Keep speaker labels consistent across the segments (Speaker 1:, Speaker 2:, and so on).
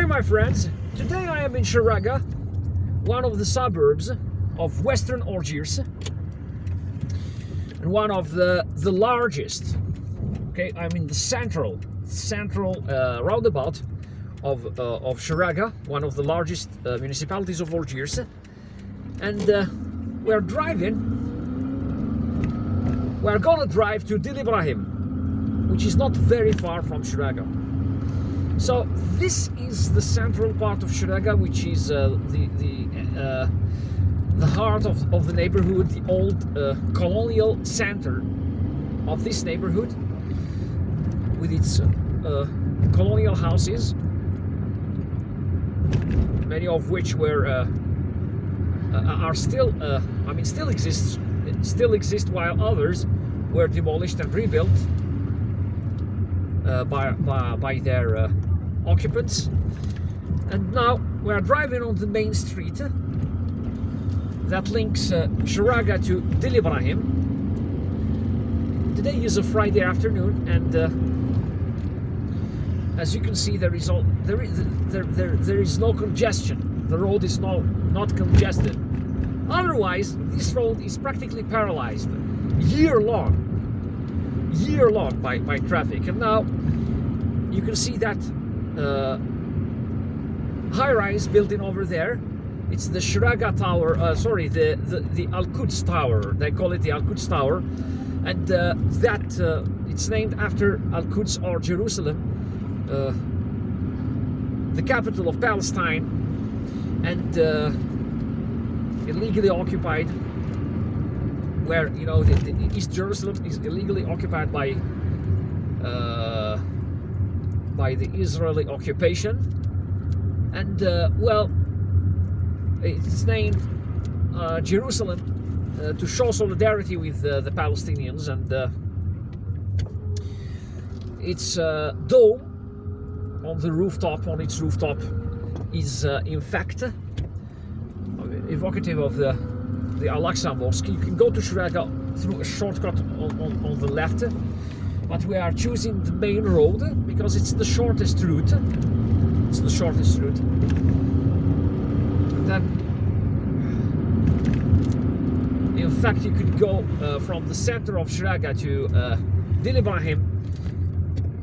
Speaker 1: Hi my friends, today I am in Cheraga, one of the suburbs of western Algiers and one of the largest. Okay, I'm in the central roundabout of Cheraga, one of the largest municipalities of Algiers, and we're gonna drive to Dely, Ibrahim, which is not very far from Cheraga. So this is the central part of Cheraga, which is the heart of the neighborhood, the old colonial center of this neighborhood, with its colonial houses, many of which are still exist, while others were demolished and rebuilt by their occupants. And now we are driving on the main street that links Cheraga to Dely Ibrahim. Today is a Friday afternoon, and as you can see, there is no congestion. The road is not congested. Otherwise, this road is practically paralyzed year long by traffic. And now you can see that high-rise building over there. It's the Cheraga Tower, the Al-Quds Tower. They call it the Al-Quds Tower, and it's named after Al-Quds, or Jerusalem, the capital of Palestine, and illegally occupied, where the East Jerusalem is illegally occupied by the Israeli occupation, and it's named Jerusalem to show solidarity with the Palestinians, and its dome on its rooftop is in fact evocative of the Al-Aqsa Mosque. You can go to Cheraga through a shortcut on the left, but we are choosing the main road because it's the shortest route. And then, in fact, you could go from the center of Cheraga to Dely Ibrahim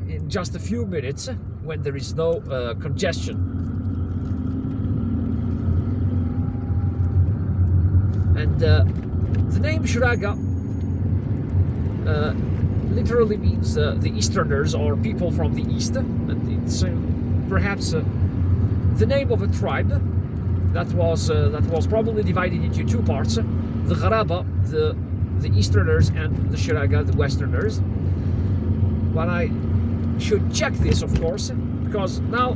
Speaker 1: in just a few minutes when there is no congestion. And the name Cheraga literally means the Easterners, or people from the East, and it's perhaps the name of a tribe that was probably divided into two parts: the Gharaba, the Easterners, and the Cheraga, the Westerners. But I should check this, of course, because now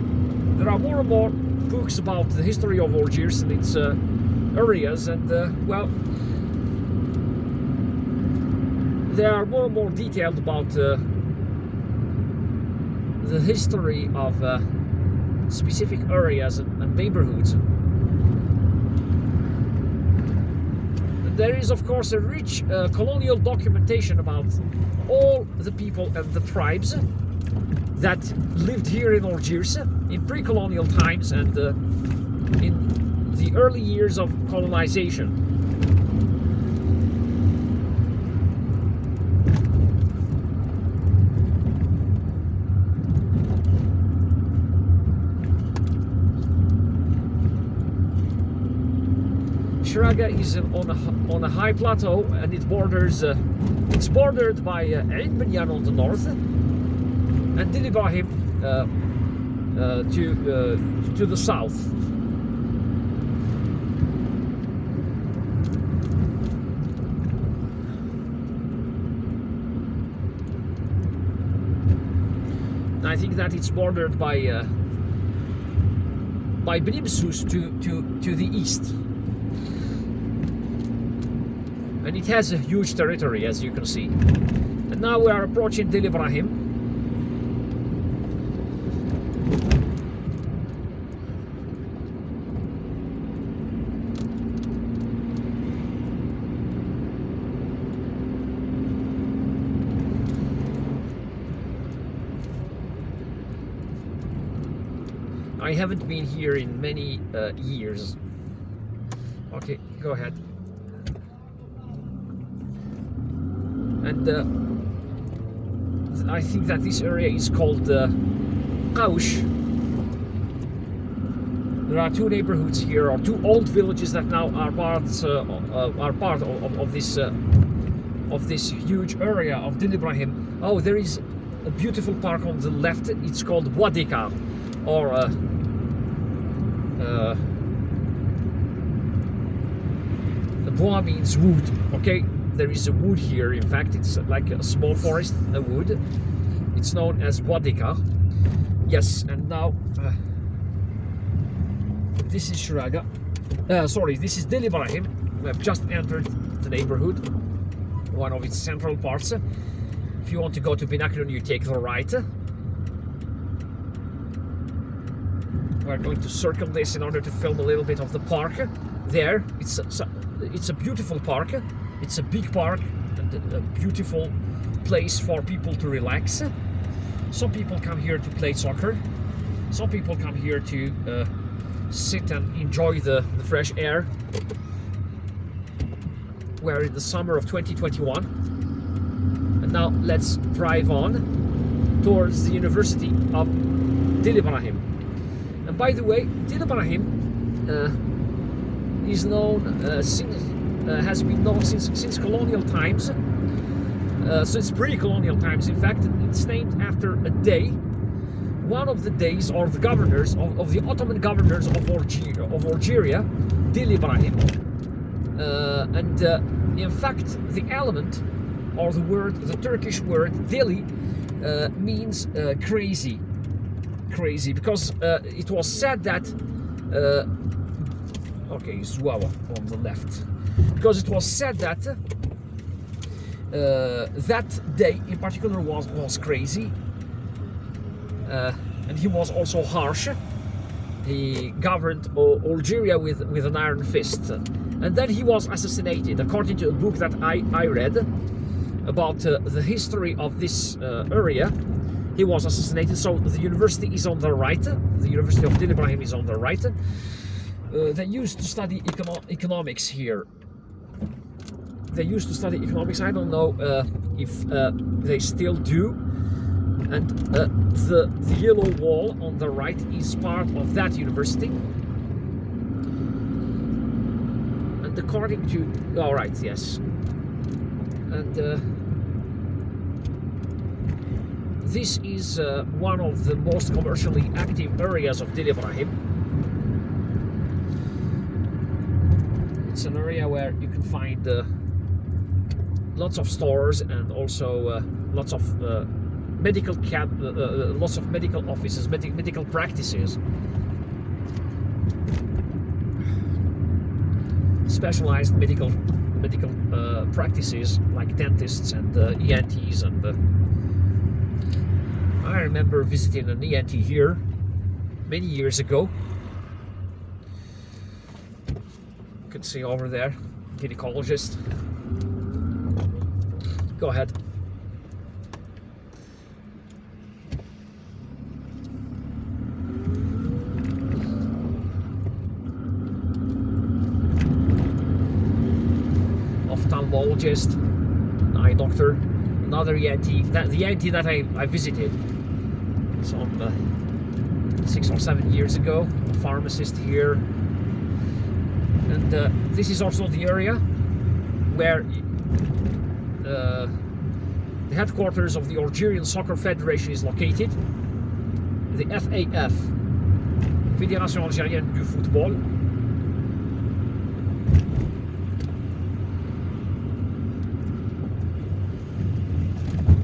Speaker 1: there are more and more books about the history of Algiers and its areas, and they are more and more detailed about the history of specific areas and neighborhoods. There is, of course, a rich colonial documentation about all the people and the tribes that lived here in Algiers in pre-colonial times and in the early years of colonization. Cheraga is on a high plateau, and it's bordered by Ain Binyan on the north and Dely Ibrahim to the south. I think that it's bordered by Benimsus to the east. And it has a huge territory, as you can see. And now we are approaching Dely Ibrahim. I haven't been here in many years. Okay, go ahead. And I think that this area is called Kaush. There are two neighborhoods here, or two old villages that now are part of this huge area of Dely Ibrahim. Oh, there is a beautiful park on the left. It's called Bois d'Écart, or the bois means wood. Okay, there is a wood here. In fact, it's like a small forest, a wood. It's known as Bois d'Écart. Yes, and now this is Cheraga. Sorry, this is Dely Ibrahim. We have just entered the neighborhood, one of its central parts. If you want to go to Binaculum, you take the right. We're going to circle this in order to film a little bit of the park. There, it's a beautiful park. It's a big park and a beautiful place for people to relax. Some people come here to play soccer. Some people come here to sit and enjoy the fresh air. We're in the summer of 2021. And now let's drive on towards the University of Dely Ibrahim. And by the way, Dely Ibrahim is known has been known since colonial times, since pre-colonial times. In fact, it's named after a day, one of the days, or the governors of the Ottoman governors of Algeria, Dely Ibrahim. And in fact, the element, or the Turkish word Dely, means crazy, because it was said that okay, Zwawa on the left, because it was said that that day in particular was crazy, and he was also harsh. He governed Algeria with an iron fist, and then he was assassinated. According to a book that I read about the history of this area, he was assassinated. So the university is on the right. The University of Dely Ibrahim is on the right. They used to study economics here. They used to study economics. I don't know if they still do. And the yellow wall on the right is part of that university. And according to, all right, yes. And this is one of the most commercially active areas of Dely Ibrahim. It's an area where you can find lots of stores and also lots of lots of medical offices, medical practices, specialized medical practices like dentists and ENTs. And I remember visiting an ENT here many years ago. You can see over there, gynecologist. Go ahead. Ophthalmologist, an eye doctor, another ENT. The ENT that I visited some 6 or 7 years ago. A pharmacist here, and this is also the area where the headquarters of the Algerian Soccer Federation is located. The FAF, Fédération Algérienne du Football.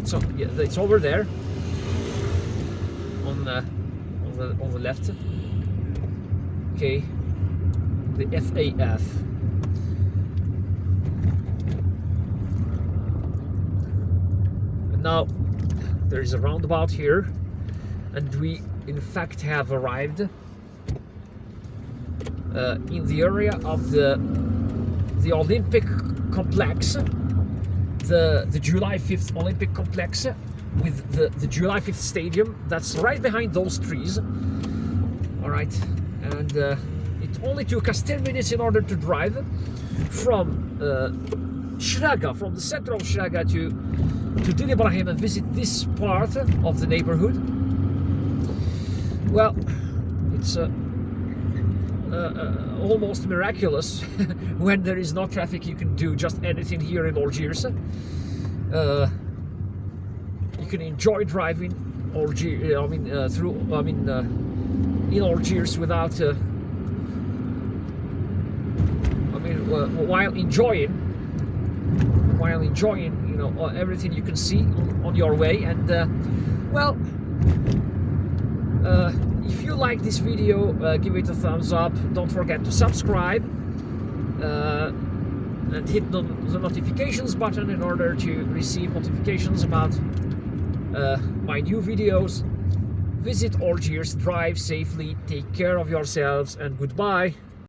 Speaker 1: So yeah, it's over there on the left. Okay, the FAF. And now there is a roundabout here, and we in fact have arrived in the area of the Olympic complex. The July 5th Olympic complex with the July 5th stadium that's right behind those trees. All right, and it only took us 10 minutes in order to drive from Cheraga, from the center of Cheraga to Dely Ibrahim and visit this part of the neighborhood. Well, it's almost miraculous. When there is no traffic, you can do just anything here in Algiers. You can enjoy driving in Algiers without while enjoying everything you can see on your way. And well, if you like this video, give it a thumbs up. Don't forget to subscribe and hit the notifications button in order to receive notifications about my new videos. Visit Algiers, drive safely, take care of yourselves, and goodbye.